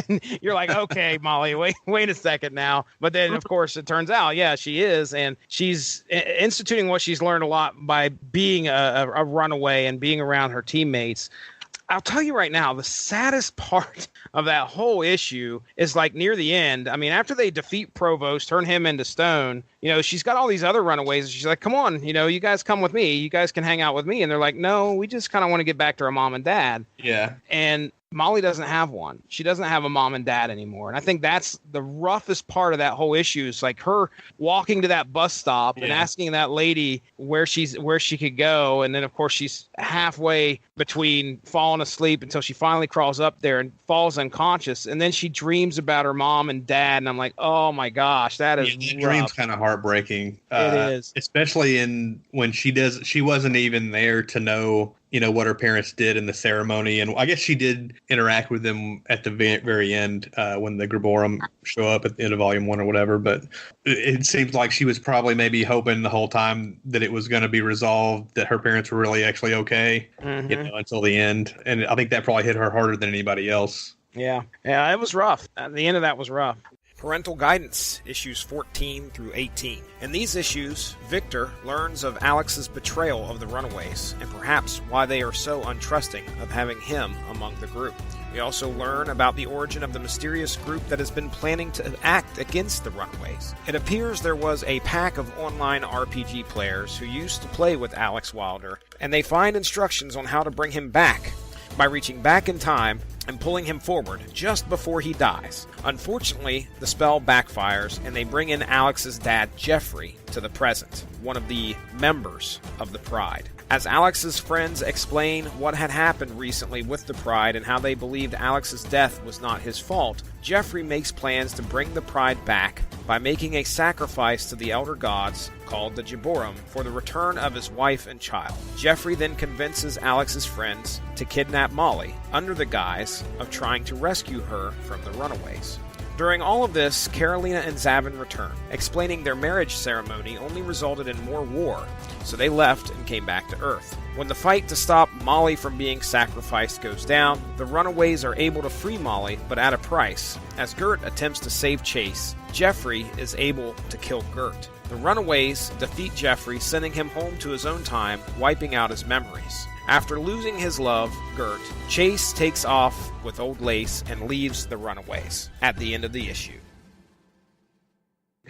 And you're like, "Okay, Molly, wait a second now." But then, of course, it turns out, yeah, she is, and she's instituting what she's learned a lot by being a runaway and being around her teammates. I'll tell you right now, the saddest part of that whole issue is like near the end. I mean, after they defeat Provost, turn him into stone, she's got all these other runaways. She's like, come on, you guys come with me. You guys can hang out with me. And they're like, no, we just kind of want to get back to our mom and dad. Yeah. And Molly doesn't have one. She doesn't have a mom and dad anymore. And I think that's the roughest part of that whole issue is like her walking to that bus stop and asking that lady where she could go. And then, of course, she's halfway between falling asleep until she finally crawls up there and falls unconscious. And then she dreams about her mom and dad. And I'm like, oh, my gosh, that is the dream's kind of heartbreaking. It is. Especially when she wasn't even there to know what her parents did in the ceremony. And I guess she did interact with them at the very end when the Griborum show up at the end of Volume 1 or whatever. But it seems like she was probably maybe hoping the whole time that it was going to be resolved, that her parents were really actually okay, until the end. And I think that probably hit her harder than anybody else. Yeah, it was rough. The end of that was rough. Parental Guidance, issues 14 through 18. In these issues, Victor learns of Alex's betrayal of the Runaways, and perhaps why they are so untrusting of having him among the group. We also learn about the origin of the mysterious group that has been planning to act against the Runaways. It appears there was a pack of online RPG players who used to play with Alex Wilder, and they find instructions on how to bring him back by reaching back in time and pulling him forward just before he dies. Unfortunately, the spell backfires and they bring in Alex's dad, Jeffrey, to the present, one of the members of the Pride. As Alex's friends explain what had happened recently with the Pride and how they believed Alex's death was not his fault, Jeffrey makes plans to bring the Pride back by making a sacrifice to the elder gods, called the Jiborum, for the return of his wife and child. Jeffrey then convinces Alex's friends to kidnap Molly, under the guise of trying to rescue her from the Runaways. During all of this, Karolina and Zavin return, explaining their marriage ceremony only resulted in more war, so they left and came back to Earth. When the fight to stop Molly from being sacrificed goes down, the Runaways are able to free Molly, but at a price. As Gert attempts to save Chase, Jeffrey is able to kill Gert. The Runaways defeat Jeffrey, sending him home to his own time, wiping out his memories. After losing his love, Gert, Chase takes off with Old Lace and leaves the Runaways at the end of the issue.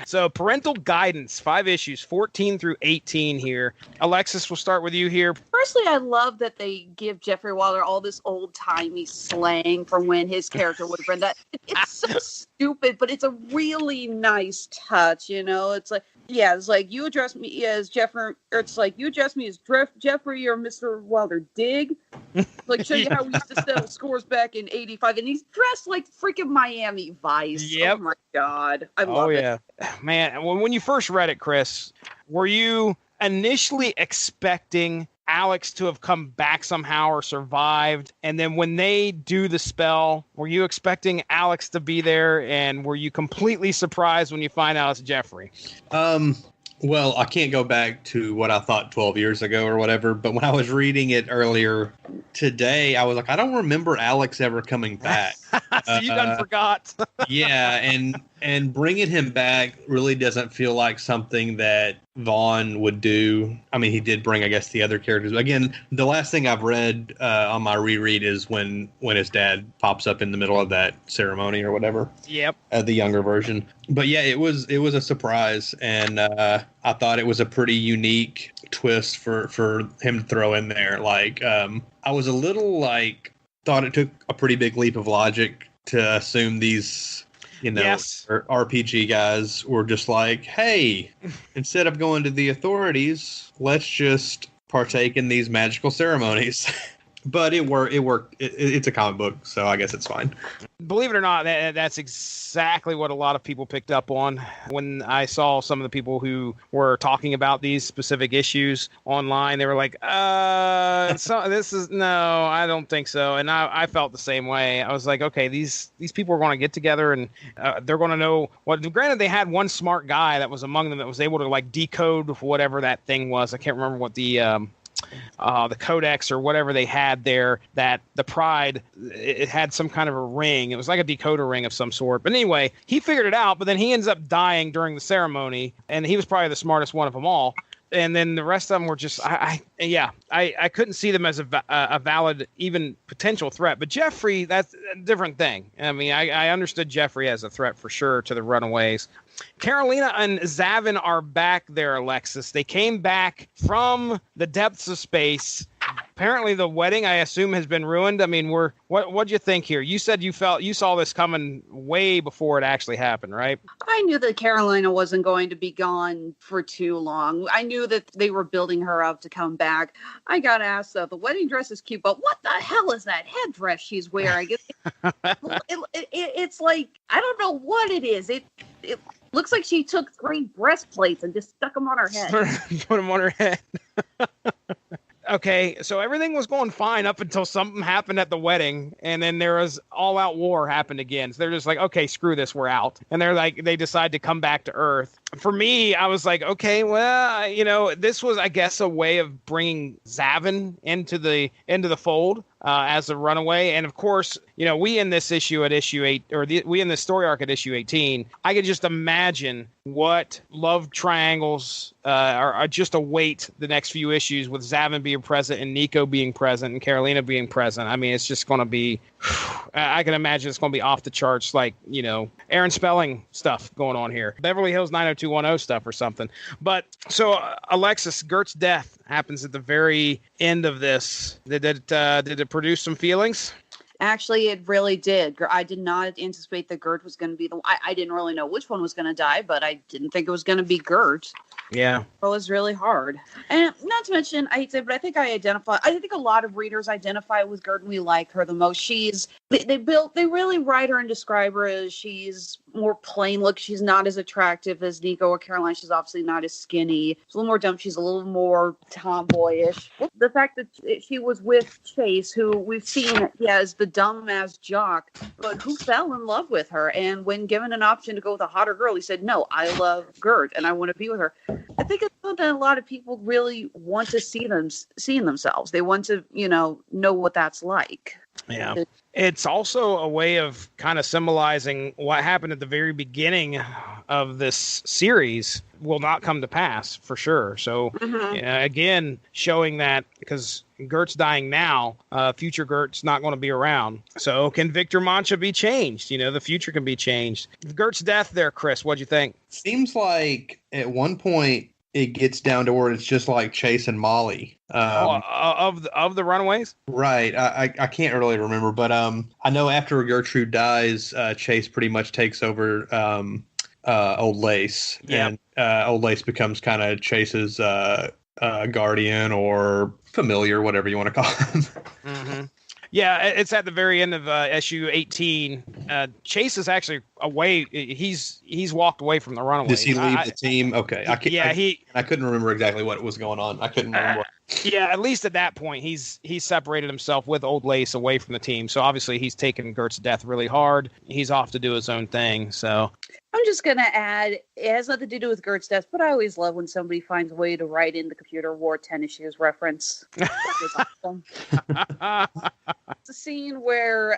So Parental Guidance, 5 issues, 14 through 18 here. Alexis, we'll start with you here. Firstly, I love that they give Jeffrey Wilder all this old-timey slang from when his character would have been that. It's so stupid, but it's a really nice touch, It's like, it's like, you address me as Jeffrey, or it's like, you address me as Jeffrey or Mr. Wilder, dig? Like, show you how we used to settle scores back in 85, and he's dressed like freaking Miami Vice. Yep. Oh, my God. I love it. Man, when you first read it, Chris, were you initially expecting Alex to have come back somehow or survived? And then when they do the spell, were you expecting Alex to be there? And were you completely surprised when you find out it's Jeffrey? Well, I can't go back to what I thought 12 years ago or whatever, but when I was reading it earlier today, I was like, I don't remember Alex ever coming back. So you done forgot. Yeah, and bringing him back really doesn't feel like something that Vaughn would do. I mean, he did bring, I guess, the other characters. Again, the last thing I've read on my reread is when his dad pops up in the middle of that ceremony or whatever. Yep. The younger version. But yeah, it was a surprise, and I thought it was a pretty unique twist for him to throw in there. Like, I was a little thought it took a pretty big leap of logic to assume these, yes, RPG guys were just like, hey, instead of going to the authorities, let's just partake in these magical ceremonies. But it worked. It's a comic book, so I guess it's fine. Believe it or not, that's exactly what a lot of people picked up on when I saw some of the people who were talking about these specific issues online. They were like, I don't think so. And I felt the same way. I was like, okay, these people are going to get together and they're going to know what. Granted, they had one smart guy that was among them that was able to decode whatever that thing was. I can't remember what the codex or whatever they had there, that the Pride, it had some kind of a ring. It was like a decoder ring of some sort. But anyway, he figured it out, but then he ends up dying during the ceremony, and he was probably the smartest one of them all. And then the rest of them were just, I couldn't see them as a valid, even potential threat. But Jeffrey, that's a different thing. I mean, I understood Jeffrey as a threat for sure to the Runaways. Karolina and Zavin are back there, Alexis. They came back from the depths of space. Apparently the wedding, I assume, has been ruined. I mean, what'd you think here? You said you saw this coming way before it actually happened, right? I knew that Karolina wasn't going to be gone for too long. I knew that they were building her up to come back. I got asked, the wedding dress is cute, but what the hell is that headdress she's wearing? It's like, I don't know what it is. It looks like she took 3 breastplates and just stuck them on her head. Put them on her head. Okay, so everything was going fine up until something happened at the wedding, and then there was all-out war happened again. So they're just like, okay, screw this, we're out. And they decide to come back to Earth. For me, I was like, okay, well, this was, I guess, a way of bringing Zavin into the fold as a runaway. And of course, we in this issue at issue 8, we in this story arc at issue 18, I could just imagine what love triangles are just await the next few issues, with Zavin being present and Nico being present and Karolina being present. I mean, it's just going to be, I can imagine it's going to be off the charts, like, Aaron Spelling stuff going on here. Beverly Hills 90210 stuff or something. But so Alexis, Gert's death happens at the very end of this. Did it produce some feelings? Actually, it really did. I did not anticipate that Gert was going to be I didn't really know which one was going to die, but I didn't think it was going to be Gert. Yeah. It was really hard. And not to mention, I hate to say, but I think I think a lot of readers identify with Gert, and we like her the most. They really write her and describe her as she's more plain look. She's not as attractive as Nico or Karolina. She's obviously not as skinny. She's a little more dumb. She's a little more tomboyish. The fact that she was with Chase, who we've seen as the dumbass jock, but who fell in love with her. And when given an option to go with a hotter girl, he said, no, I love Gert and I want to be with her. I think it's something a lot of people really want to see in themselves. They want to, know what that's like. Yeah. It's also a way of kind of symbolizing what happened at the very beginning of this series will not come to pass for sure. So again, showing that because Gert's dying now, future Gert's not going to be around. So can Victor Mancha be changed? The future can be changed. Gert's death there, Chris, what'd you think? Seems like at one point it gets down to where it's just like Chase and Molly. Of the Runaways? Right. I can't really remember, but I know after Gertrude dies, Chase pretty much takes over Old Lace. Yeah. And Old Lace becomes kind of Chase's guardian or familiar, whatever you want to call him. Mm-hmm. Yeah, it's at the very end of issue 18. Chase is actually away. He's walked away from the Runaways. Does he leave the team? Okay. I couldn't remember exactly what was going on. I couldn't remember. Yeah, at least at that point, he's separated himself with Old Lace away from the team. So obviously he's taken Gert's death really hard. He's off to do his own thing. So I'm just going to add, it has nothing to do with Gert's death, but I always love when somebody finds a way to write in the computer wore tennis shoes reference. That was awesome. It's a scene where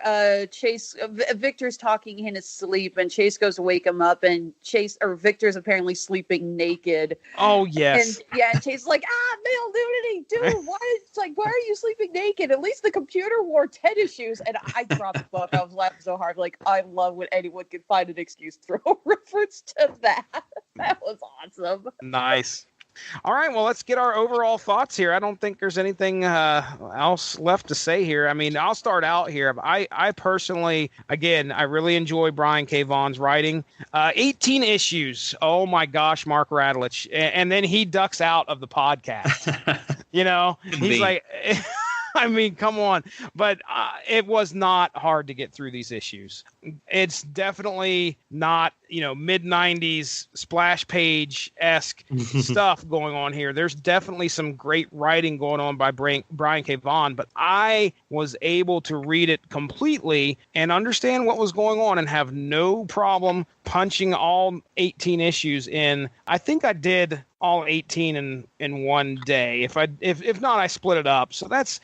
Victor's talking in his sleep, and Chase goes to wake him up, and Victor's apparently sleeping naked. Oh, yes. And Chase is like, male nudity, dude, why are you sleeping naked? At least the computer wore tennis shoes. And I dropped the book. I was laughing so hard. Like, I love when anyone can find an excuse to throw a reference to that. That was awesome. Nice. All right, well, let's get our overall thoughts here. I don't think there's anything else left to say here. I mean, I'll start out here. I personally, again, I really enjoy Bryan K. Vaughn's writing. 18 issues. Oh, my gosh, Mark Radulich. And then he ducks out of the podcast. He's like... I mean, come on. But it was not hard to get through these issues. It's definitely not, mid-90s splash page-esque stuff going on here. There's definitely some great writing going on by Bryan K. Vaughn, but I was able to read it completely and understand what was going on and have no problem punching all 18 issues in. I think I did all 18 in one day. If not, I split it up. So that's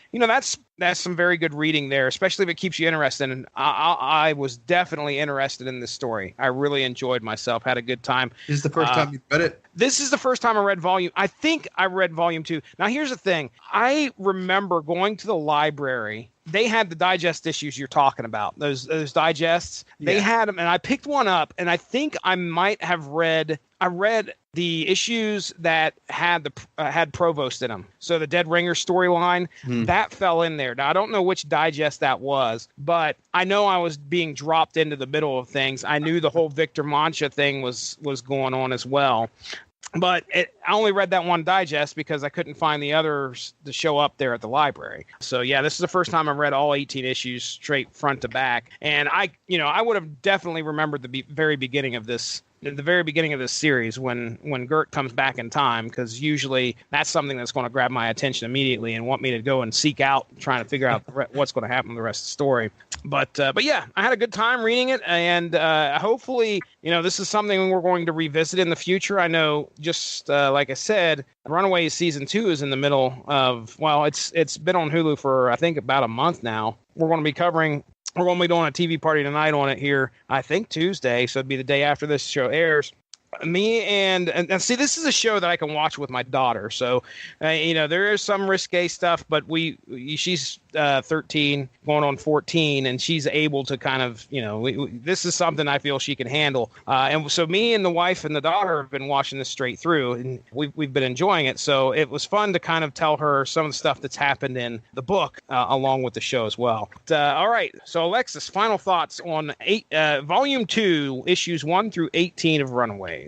some very good reading there, especially if it keeps you interested. And I was definitely interested in this story. I really enjoyed myself, had a good time. This is the first time you've read it? This is the first time I read volume. I think I read volume 2. Now, here's the thing. I remember going to the library. They had the digest issues you're talking about, those digests. They had them, and I picked one up, and I think I might have read the issues that had Provost in them. So the Dead Ringer storyline, that fell in there. Now, I don't know which digest that was, but I know I was being dropped into the middle of things. I knew the whole Victor Mancha thing was going on as well. But I only read that one digest because I couldn't find the others to show up there at the library. So, yeah, this is the first time I read all 18 issues straight front to back. And I would have definitely remembered the very beginning of this. At the very beginning of this series, when Gert comes back in time, because usually that's something that's going to grab my attention immediately and want me to go and seek out trying to figure out what's going to happen in the rest of the story. But yeah, I had a good time reading it, and hopefully, this is something we're going to revisit in the future. I know, just like I said, Runaways season 2 is in the middle of, it's been on Hulu for I think about a month now. We're going to be doing a TV party tonight on it here, I think Tuesday, so it'd be the day after this show airs. Me and see, this is a show that I can watch with my daughter. So, there is some risque stuff, but she's 13 going on 14, and she's able to kind of, this is something I feel she can handle. And so me and the wife and the daughter have been watching this straight through, and we've been enjoying it. So it was fun to kind of tell her some of the stuff that's happened in the book along with the show as well. All right. So Alexis, final thoughts on Volume 2, issues 1 through 18 of Runaways.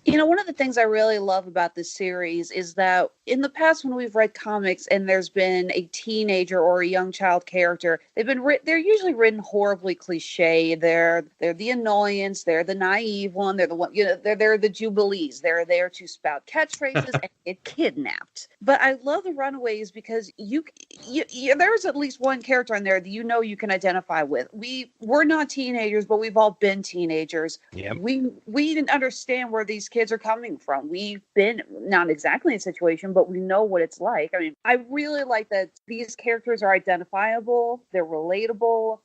One of the things I really love about this series is that in the past, when we've read comics and there's been a teenager or a young child character, they're usually written horribly cliche. They're the annoyance. They're the naive one. They're the one, they're the jubilees. They're there to spout catchphrases and get kidnapped. But I love the Runaways because there's at least one character in there that you can identify with. We're not teenagers, but we've all been teenagers. Yep. We didn't understand where these kids are coming from. We've been not exactly in a situation, but we know what it's like. I mean, I really like that these characters are identifiable. They're relatable.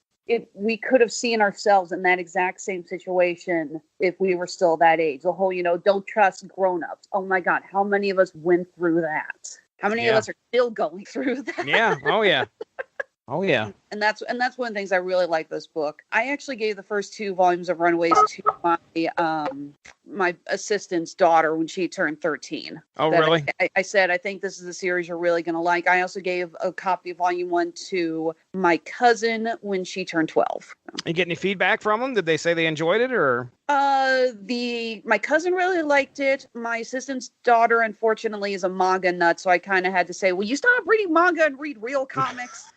We could have seen ourselves in that exact same situation if we were still that age. The whole, don't trust grown-ups. Oh my God, how many of us went through that? How many of us are still going through that? Yeah. Oh yeah. Oh yeah. And that's one of the things I really like this book. I actually gave the first 2 volumes of Runaways to my assistant's daughter when she turned 13. Oh, really? I said, I think this is a series you're really going to like. I also gave a copy of Volume 1 to my cousin when she turned 12. You get any feedback from them? Did they say they enjoyed it or? My cousin really liked it. My assistant's daughter, unfortunately, is a manga nut, so I kind of had to say, will you stop reading manga and read real comics?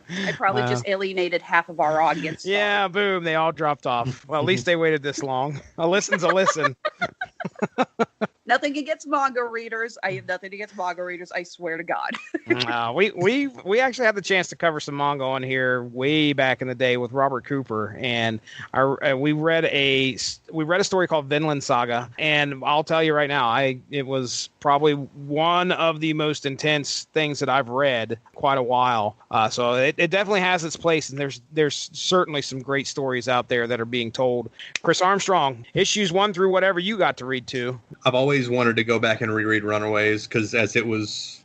I probably just alienated half of our audience. Yeah, boom, they all dropped off. Well, at least they waited this long. A listen's a listen. Nothing against manga readers. I have nothing against manga readers. I swear to God. We actually had the chance to cover some manga on here way back in the day with Robert Cooper, and we read a story called Vinland Saga, and I'll tell you right now, it was probably one of the most intense things that I've read quite a while. So it definitely has its place, and there's certainly some great stories out there that are being told. Chris Armstrong, issues 1 through whatever you got to read to. I've always wanted to go back and reread Runaways because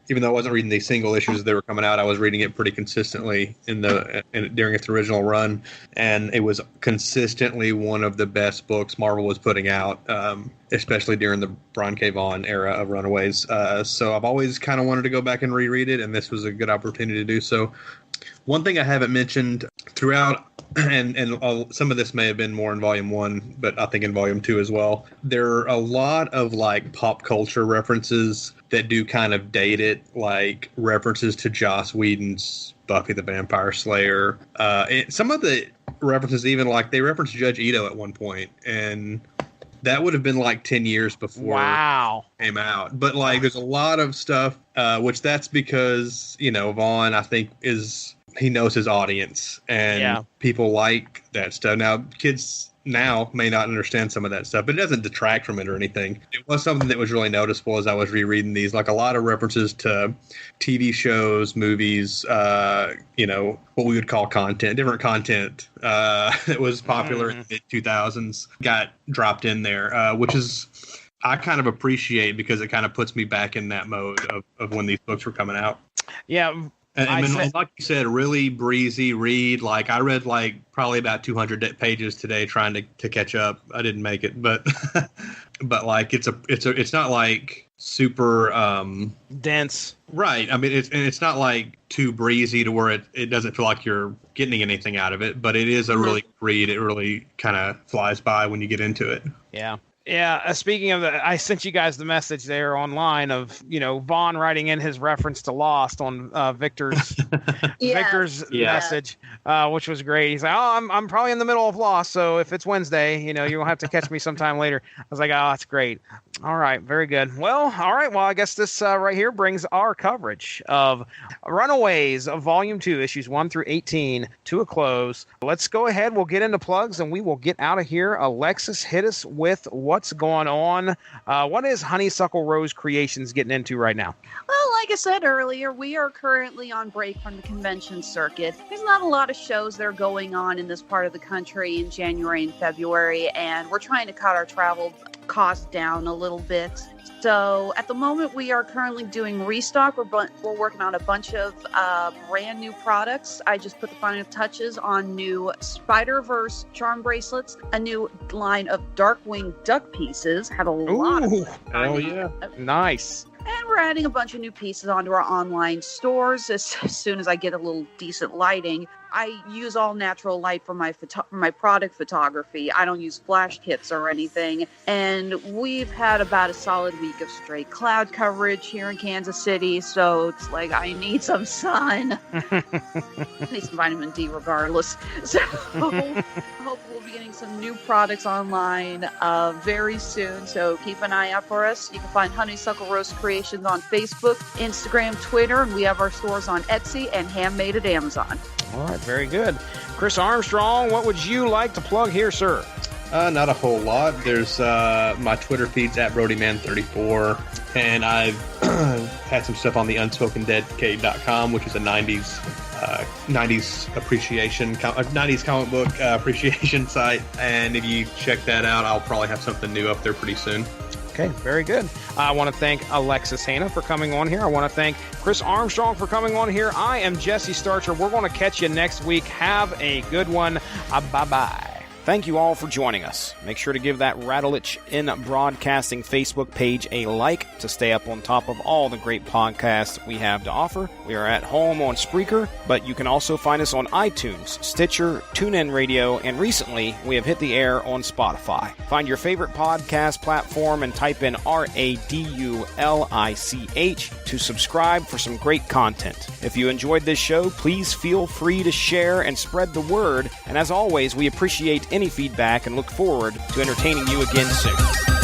even though I wasn't reading these single issues as they were coming out, I was reading it pretty consistently during its original run, and it was consistently one of the best books Marvel was putting out, especially during the Bryan K. Vaughn era of Runaways. So I've always kind of wanted to go back and reread it, and this was a good opportunity to do so. One thing I haven't mentioned throughout, and some of this may have been more in Volume 1, but I think in Volume 2 as well, there are a lot of like pop culture references that do kind of date it, like references to Joss Whedon's Buffy the Vampire Slayer. Some of the references even like they referenced Judge Ito at one point, and that would have been like 10 years before it came out. But like there's a lot of stuff, which that's because, Vaughn, I think, he knows his audience, and people like that stuff. Now, kids now may not understand some of that stuff, but it doesn't detract from it or anything. It was something that was really noticeable as I was rereading these, like a lot of references to TV shows, movies, what we would call different content that was popular in the mid-2000s got dropped in there, which is I kind of appreciate because it kind of puts me back in that mode of when these books were coming out. Yeah. And like you said, really breezy read. Like I read probably about 200 pages today trying to catch up. I didn't make it, but like it's not like super dense. Right. I mean, it's not like too breezy to where it doesn't feel like you're getting anything out of it, but it is a really good read. It really kind of flies by when you get into it. Yeah. Yeah, speaking of I sent you guys the message there online of, Vaughn writing in his reference to Lost on Victor's message, which was great. He's like, "Oh, I'm probably in the middle of Lost, so if it's Wednesday, you'll have to catch me sometime later." I was like, "Oh, that's great." All right, very good. Well, all right. Well, I guess this right here brings our coverage of Runaways of Volume 2, issues 1 through 18 to a close. Let's go ahead. We'll get into plugs, and we will get out of here. Alexis, hit us with what's going on. What is Honeysuckle Rose Creations getting into right now? Well, like I said earlier, we are currently on break from the convention circuit. There's not a lot of shows that are going on in this part of the country in January and February, and we're trying to cut our travel costs down a little bit. So at the moment, we are currently doing restock. We're working on a bunch of brand new products. I just put the final touches on new Spider-Verse charm bracelets, a new line of Darkwing duck pieces. Have a lot of hell yeah. Nice. And we're adding a bunch of new pieces onto our online stores as soon as I get a little decent lighting. I use all natural light for my product photography. I don't use flash kits or anything. And we've had about a solid week of straight cloud coverage here in Kansas City. So it's like I need some sun. I need some vitamin D regardless. So I hope we'll be getting some new products online very soon. So keep an eye out for us. You can find Honeysuckle Rose Creations on Facebook, Instagram, Twitter, and we have our stores on Etsy and Handmade at Amazon. All right, very good. Chris Armstrong, what would you like to plug here, sir? Not a whole lot. There's my Twitter feed's at BrodyMan34, and I've had some stuff on the Unspoken Decade.com, which is a 90s appreciation, 90s comic book appreciation site. And if you check that out, I'll probably have something new up there pretty soon. Okay, very good. I want to thank Alexis Hejna for coming on here. I want to thank Chris Armstrong for coming on here. I am Jesse Starcher. We're going to catch you next week. Have a good one. Bye-bye. Thank you all for joining us. Make sure to give that Rattlich in Broadcasting Facebook page a like to stay up on top of all the great podcasts we have to offer. We are at home on Spreaker, but you can also find us on iTunes, Stitcher, TuneIn Radio, and recently we have hit the air on Spotify. Find your favorite podcast platform and type in RADULICH to subscribe for some great content. If you enjoyed this show, please feel free to share and spread the word. And as always, we appreciate any feedback and look forward to entertaining you again soon.